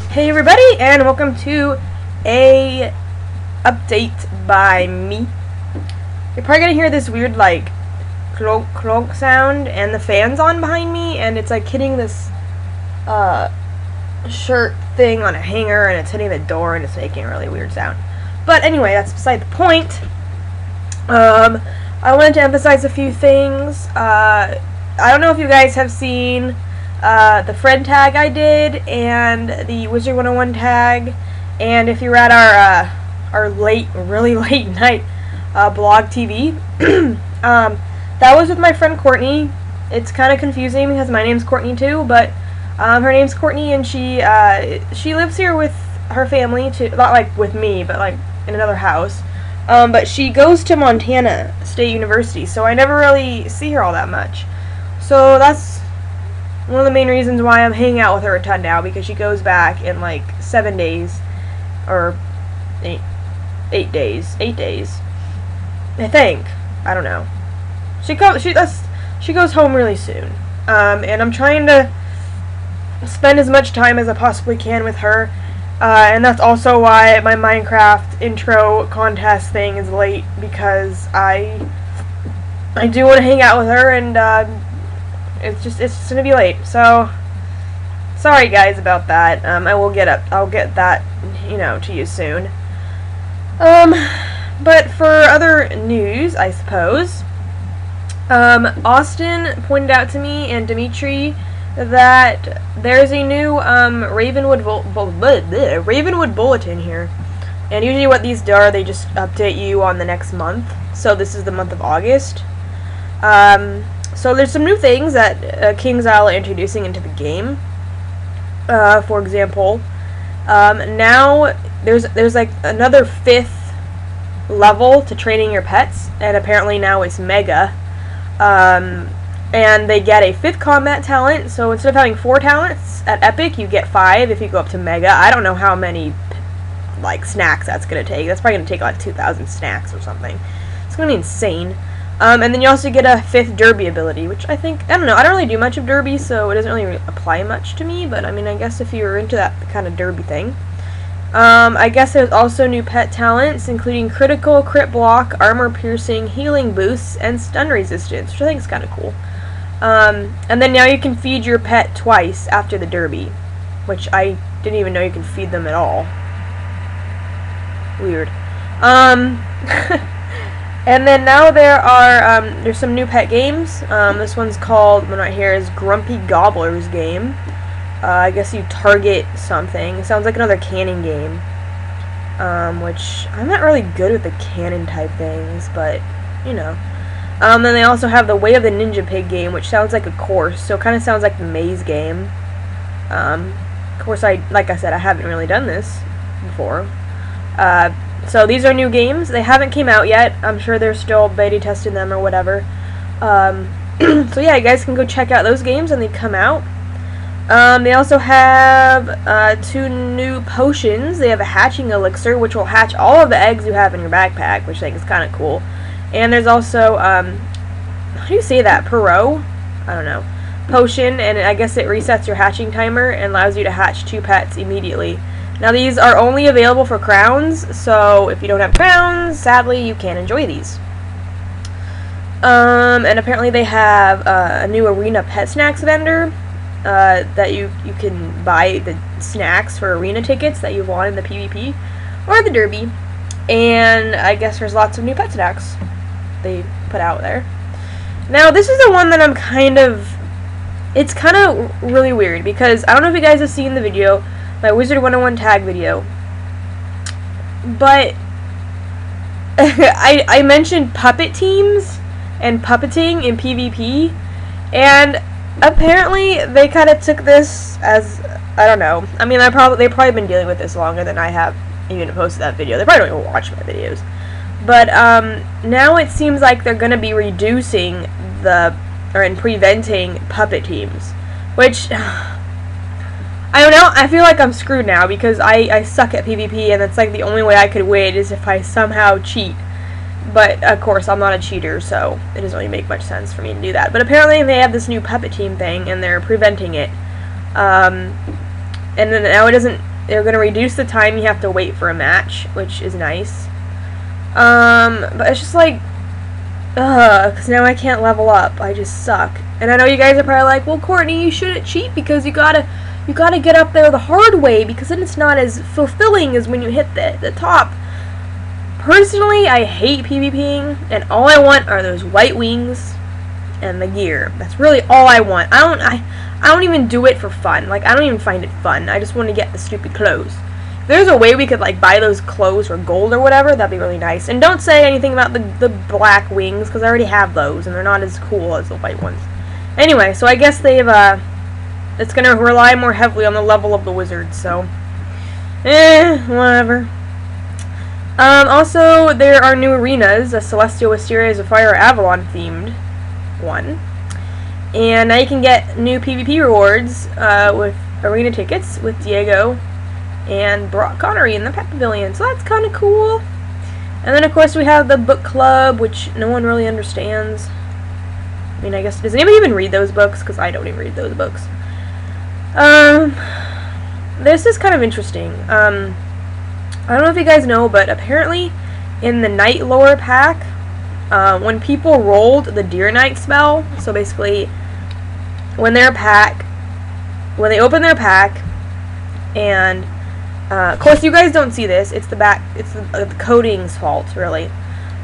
Hey everybody, and welcome to a update by me. You're probably gonna hear this weird like clonk clonk sound, and the fan's on behind me, and it's like hitting this shirt thing on a hanger, and it's hitting the door, and it's making a really weird sound. But anyway, that's beside the point. I wanted to emphasize a few things. I don't know if you guys have seen the friend tag I did, and the Wizard101 tag, and if you were at our really late night blog TV, that was with my friend Courtney. It's kind of confusing because my name's Courtney too, but her name's Courtney, and she lives here with her family too, not like with me, but like in another house. But she goes to Montana State University, so I never really see her all that much. So that's one of the main reasons why I'm hanging out with her a ton now, because she goes back in like 7 days, or 8 days, I think. I don't know. She goes home really soon, and I'm trying to spend as much time as I possibly can with her, and that's also why my Minecraft intro contest thing is late, because I do want to hang out with her, and it's just gonna be late. So sorry guys about that. I'll get that, to you soon. But for other news, I suppose, Austin pointed out to me and Dimitri that there's a new Ravenwood Bulletin here, and usually what these do are they just update you on the next month. So this is the month of August. So there's some new things that King's Isle are introducing into the game. For example, now there's like another 5th level to training your pets, and apparently now it's Mega. And they get a 5th combat talent, so instead of having 4 talents at Epic, you get 5 if you go up to Mega. I don't know how many like snacks that's gonna take. That's probably gonna take like 2,000 snacks or something. It's gonna be insane. And then you also get a 5th Derby ability, which I don't know, I don't really do much of Derby, so it doesn't really apply much to me, but I mean, I guess if you're into that kind of Derby thing. I guess there's also new pet talents, including critical, crit block, armor piercing, healing boosts, and stun resistance, which I think is kind of cool. And then now you can feed your pet twice after the Derby, which I didn't even know you could feed them at all. Weird. And then now there's some new pet games. This one's called, one right here is Grumpy Gobbler's game. I guess you target something. It sounds like another cannon game, which I'm not really good with the cannon type things, but then they also have the Way of the Ninja Pig game, which sounds like a course, so it kind of sounds like the maze game. Of course, like I said, I haven't really done this before. So these are new games. They haven't came out yet. I'm sure they're still beta testing them or whatever. So yeah, you guys can go check out those games when they come out. They also have 2 new potions. They have a hatching elixir, which will hatch all of the eggs you have in your backpack, which I think is kind of cool. And there's also, how do you say that? Perot? I don't know. Potion, and I guess it resets your hatching timer and allows you to hatch 2 pets immediately. Now these are only available for crowns, so if you don't have crowns, sadly you can't enjoy these. And apparently they have a new arena pet snacks vendor that you can buy the snacks for arena tickets that you want in the PvP or the Derby. And I guess there's lots of new pet snacks they put out there. Now this is the one that it's kind of really weird, because I don't know if you guys have seen the video, my Wizard101 tag video, but I mentioned puppet teams and puppeting in PvP, and apparently they kind of took this as, I don't know, I mean they've probably been dealing with this longer than I have even posted that video. They probably don't even watch my videos, but now it seems like they're going to be reducing and preventing puppet teams, which I don't know, I feel like I'm screwed now because I suck at PvP, and it's like the only way I could win is if I somehow cheat. But, of course, I'm not a cheater, so it doesn't really make much sense for me to do that. But apparently they have this new puppet team thing, and they're preventing it. And then now it doesn't, they're going to reduce the time you have to wait for a match, which is nice. But it's just like, because now I can't level up. I just suck. And I know you guys are probably like, well, Courtney, you shouldn't cheat because you gotta get up there the hard way, because then it's not as fulfilling as when you hit the top. Personally, I hate PvPing, and all I want are those white wings and the gear. That's really all I want. I don't even do it for fun. Like, I don't even find it fun. I just want to get the stupid clothes. If there's a way we could, like, buy those clothes for gold or whatever, that'd be really nice. And don't say anything about the black wings, because I already have those, and they're not as cool as the white ones. Anyway, so I guess they've, it's going to rely more heavily on the level of the wizards, so, whatever. Also, there are new arenas, a Celestial, Wisteria, Fire, Avalon themed one. And now you can get new PvP rewards with arena tickets with Diego and Brock Connery in the Pet Pavilion. So that's kind of cool. And then, of course, we have the book club, which no one really understands. I mean, I guess, does anybody even read those books? Because I don't even read those books. This is kind of interesting. I don't know if you guys know, but apparently in the Night Lore pack, when people rolled the Deer Knight spell, so basically when they open their pack, and of course you guys don't see this, it's the coding's fault, really,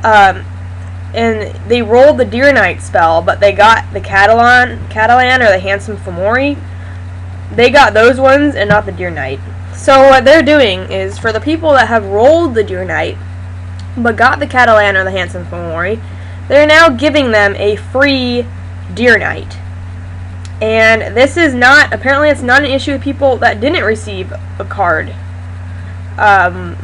and they rolled the Deer Knight spell, but they got the Catalan or the Handsome Fomori. They got those ones and not the Deer Knight. So what they're doing is, for the people that have rolled the Deer Knight, but got the Catalan or the Handsome Fomori, they're now giving them a free Deer Knight. And this is not, apparently it's not an issue with people that didn't receive a card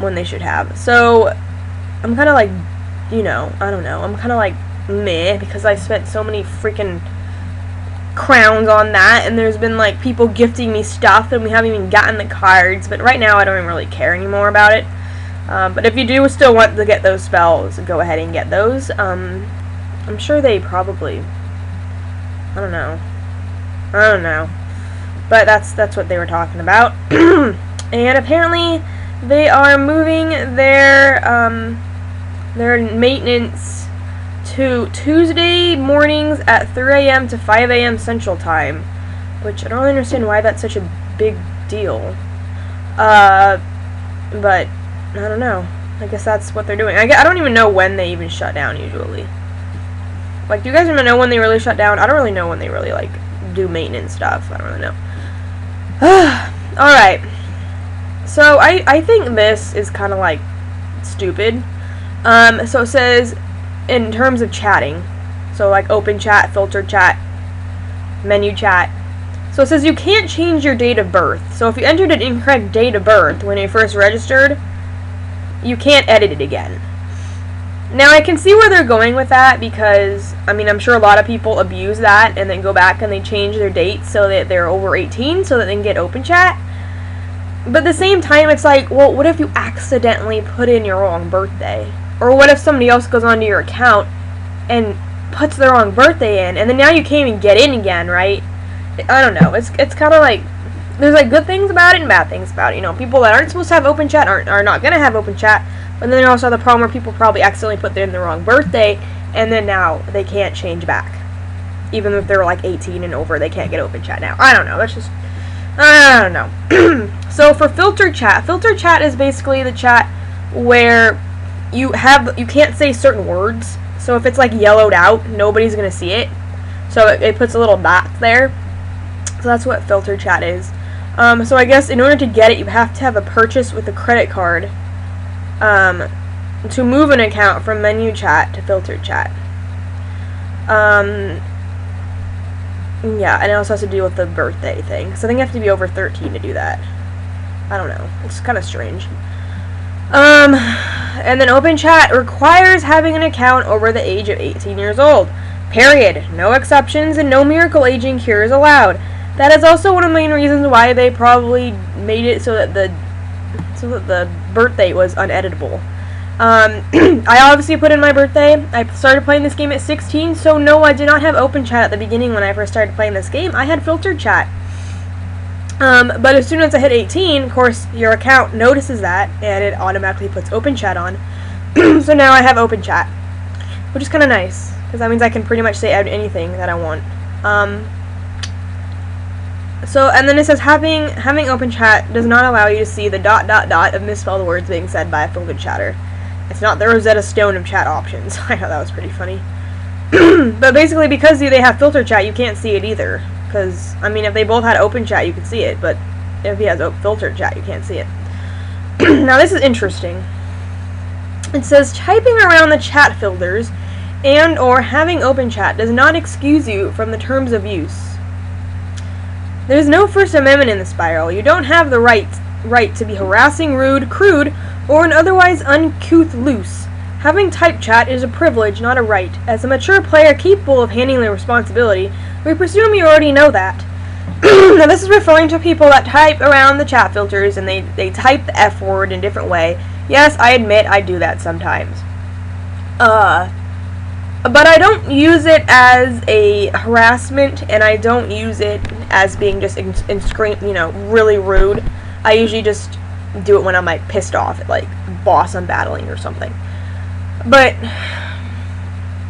when they should have. So I'm kind of like, you know, I don't know, I'm kind of like meh, because I spent so many freaking crowns on that, and there's been like people gifting me stuff and we haven't even gotten the cards, but right now I don't even really care anymore about it. But if you do still want to get those spells, go ahead and get those. I'm sure they probably, I don't know, but that's what they were talking about. And apparently they are moving their maintenance to Tuesday mornings at 3 a.m. to 5 a.m. Central Time, which I don't really understand why that's such a big deal. But I don't know. I guess that's what they're doing. I don't even know when they even shut down usually. Like, do you guys even know when they really shut down? I don't really know when they really, like, do maintenance stuff. I don't really know. Alright. So, I think this is kind of, like, stupid. So it says, in terms of chatting, so like open chat, filtered chat, menu chat. So it says you can't change your date of birth. So if you entered an incorrect date of birth when you first registered, you can't edit it again. Now I can see where they're going with that, because I mean, I'm sure a lot of people abuse that and then go back and they change their date so that they're over 18 so that they can get open chat. But at the same time, it's like, well, what if you accidentally put in your wrong birthday? Or what if somebody else goes onto your account and puts their wrong birthday in, and then now you can't even get in again, right? I don't know. It's kind of like, there's like good things about it and bad things about it. You know, people that aren't supposed to have open chat are not going to have open chat. But then you also have the problem where people probably accidentally put in the wrong birthday, and then now they can't change back. Even if they're like 18 and over, they can't get open chat now. I don't know. That's just, I don't know. So for filtered chat is basically the chat where you can't say certain words. So if it's like yellowed out, nobody's gonna see it. So it puts a little dot there. So that's what filtered chat is. So I guess in order to get it, you have to have a purchase with a credit card to move an account from menu chat to filtered chat. Yeah, and it also has to deal with the birthday thing. So I think you have to be over 13 to do that. I don't know. It's kind of strange. And then open chat requires having an account over the age of 18 years old. Period. No exceptions and no miracle aging cures allowed. That is also one of the main reasons why they probably made it so that the birthday was uneditable. I obviously put in my birthday. I started playing this game at 16, so no, I did not have open chat at the beginning when I first started playing this game. I had filtered chat. But as soon as I hit 18, of course, your account notices that, and it automatically puts open chat on. So now I have open chat, which is kind of nice, because that means I can pretty much say anything that I want. And then it says having open chat does not allow you to see the ... of misspelled words being said by a filtered chatter. It's not the Rosetta Stone of chat options. I thought that was pretty funny. But basically, because they have filter chat, you can't see it either. Because, I mean, if they both had open chat, you could see it. But if he has filtered chat, you can't see it. Now, this is interesting. It says, typing around the chat filters and or having open chat does not excuse you from the terms of use. There's no First Amendment in the spiral. You don't have the right to be harassing, rude, crude, or an otherwise uncouth loose. Having type chat is a privilege, not a right. As a mature player capable of handling the responsibility, we presume you already know that. Now this is referring to people that type around the chat filters and they type the F word in a different way. Yes, I admit I do that sometimes. But I don't use it as a harassment, and I don't use it as being just really rude. I usually just do it when I'm like pissed off at like boss I'm battling or something. But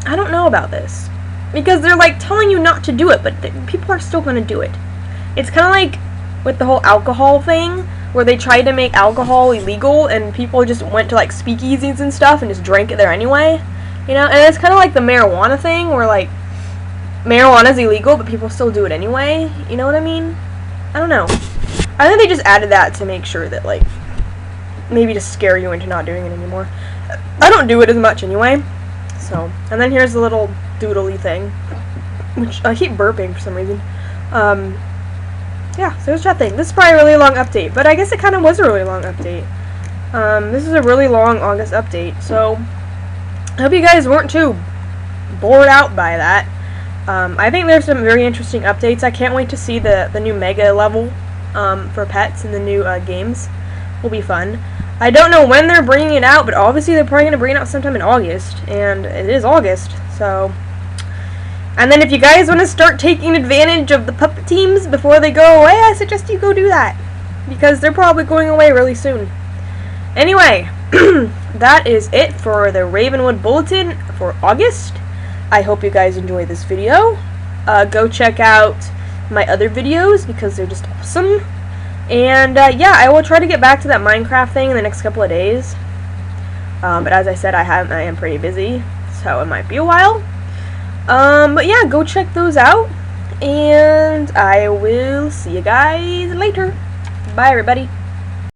I don't know about this, because they're like telling you not to do it, but people are still going to do it. It's kind of like with the whole alcohol thing, where they tried to make alcohol illegal and people just went to like speakeasies and stuff and just drank it there anyway. You know, and it's kind of like the marijuana thing, where like marijuana's illegal but people still do it anyway. You know what I mean? I don't know. I think they just added that to make sure that, like, maybe to scare you into not doing it anymore. I don't do it as much anyway. So, and then here's the little doodly thing, which I keep burping for some reason. Yeah, so there's that thing. This is probably a really long update, but I guess it kind of was a really long update. This is a really long August update, so I hope you guys weren't too bored out by that. I think there's some very interesting updates. I can't wait to see the new mega level for pets in the new games. Will be fun. I don't know when they're bringing it out, but obviously they're probably going to bring it out sometime in August, and it is August, so. And then if you guys want to start taking advantage of the puppet teams before they go away, I suggest you go do that, because they're probably going away really soon. Anyway, that is it for the Ravenwood Bulletin for August. I hope you guys enjoyed this video. Go check out my other videos, because they're just awesome. And yeah, I will try to get back to that Minecraft thing in the next couple of days. But as I said, I am pretty busy, so it might be a while. But yeah, go check those out, and I will see you guys later. Bye, everybody.